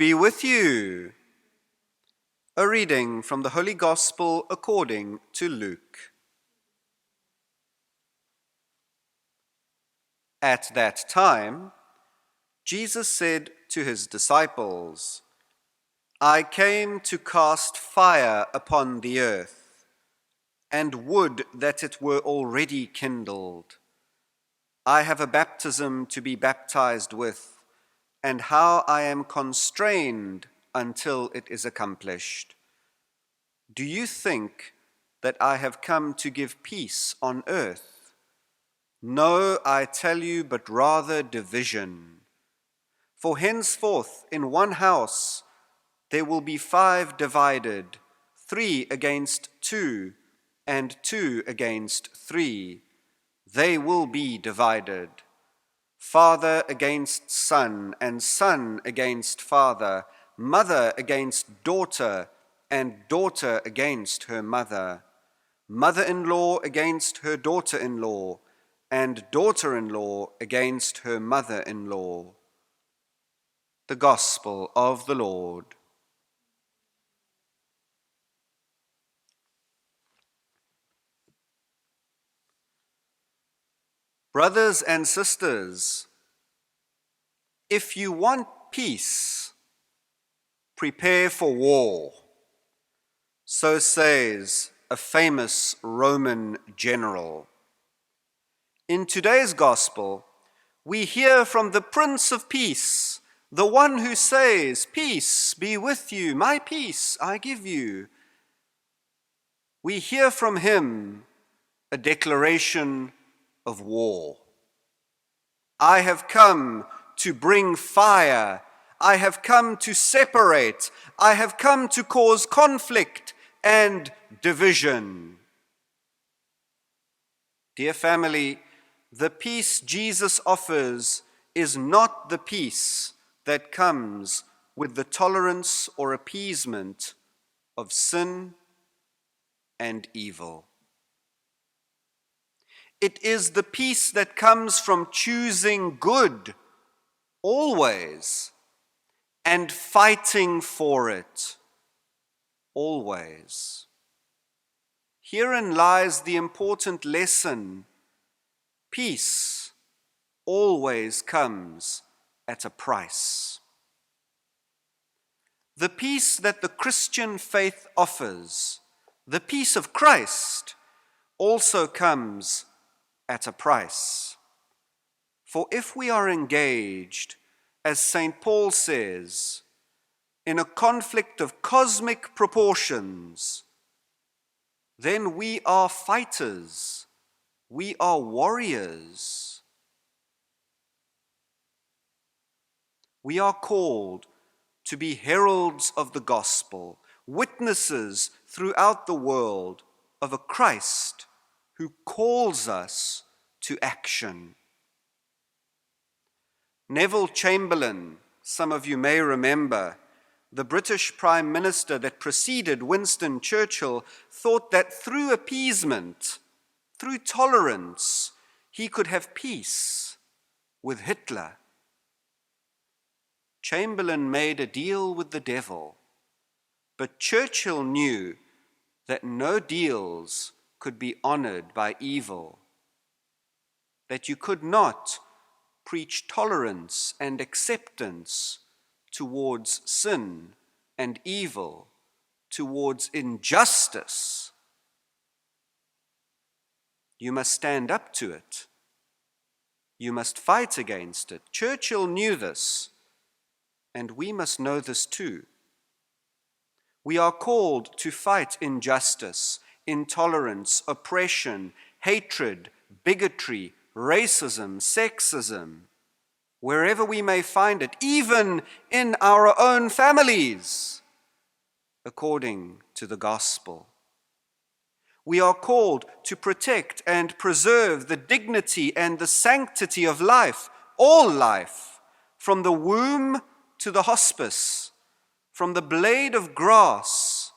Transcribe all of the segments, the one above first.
be with you. A reading from the Holy Gospel according to Luke. At that time, Jesus said to his disciples, "I came to cast fire upon the earth, and would that it were already kindled. I have a baptism to be baptized with, and how I am constrained until it is accomplished. Do you think that I have come to give peace on earth? No, I tell you, but rather division. For henceforth in one house there will be 5 divided, 3 against 2, and 2 against 3. They will be divided. Father against son, and son against father, mother against daughter, and daughter against her mother, mother-in-law against her daughter-in-law, and daughter-in-law against her mother-in-law." The Gospel of the Lord. Brothers and sisters, if you want peace, prepare for war. So says a famous Roman general. In today's Gospel, we hear from the Prince of Peace, the one who says, "Peace be with you, my peace I give you." We hear from him a declaration of war. I have come to bring fire. I have come to separate. I have come to cause conflict and division. Dear family, the peace Jesus offers is not the peace that comes with the tolerance or appeasement of sin and evil. It is the peace that comes from choosing good always and fighting for it always. Herein lies the important lesson. Peace always comes at a price. The peace that the Christian faith offers, the peace of Christ, also comes at a price. For if we are engaged, as St. Paul says, in a conflict of cosmic proportions, then we are fighters, we are warriors. We are called to be heralds of the gospel, witnesses throughout the world of a Christ who calls us to action. Neville Chamberlain, some of you may remember, the British Prime Minister that preceded Winston Churchill, thought that through appeasement, through tolerance, he could have peace with Hitler. Chamberlain made a deal with the devil, but Churchill knew that no deals could be honored by evil, that you could not preach tolerance and acceptance towards sin and evil, towards injustice. You must stand up to it. You must fight against it. Churchill knew this, and we must know this too. We are called to fight injustice, intolerance, oppression, hatred, bigotry, racism, sexism, wherever we may find it, even in our own families, according to the gospel. We are called to protect and preserve the dignity and the sanctity of life, all life, from the womb to the hospice, from the blade of grass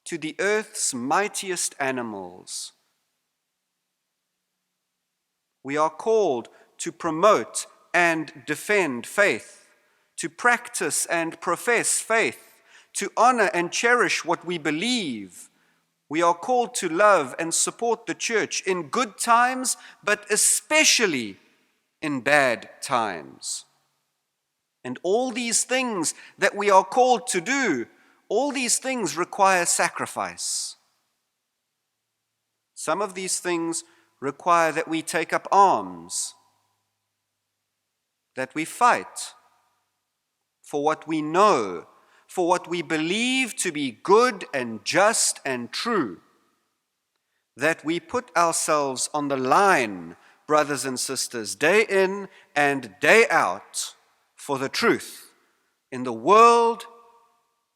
to the earth's mightiest animals. We are called to promote and defend faith, to practice and profess faith, to honor and cherish what we believe. We are called to love and support the church in good times, but especially in bad times. And all these things that we are called to do, all these things require sacrifice. Some of these things require that we take up arms, that we fight for what we know, for what we believe to be good and just and true, that we put ourselves on the line, brothers and sisters, day in and day out for the truth in the world,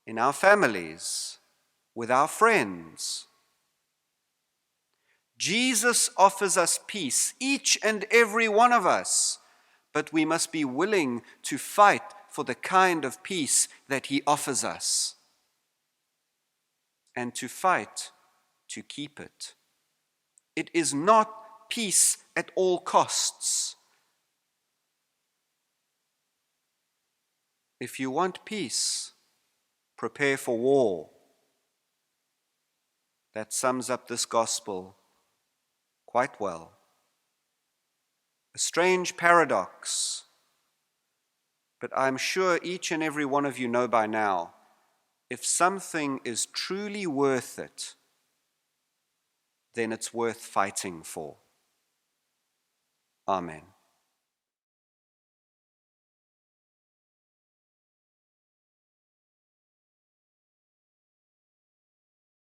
in our families, with our friends. Jesus offers us peace, each and every one of us, but we must be willing to fight for the kind of peace that he offers us, and to fight to keep it. It is not peace at all costs. If you want peace, prepare for war. That sums up this gospel quite well. A strange paradox, but I'm sure each and every one of you know by now, if something is truly worth it, then it's worth fighting for. Amen.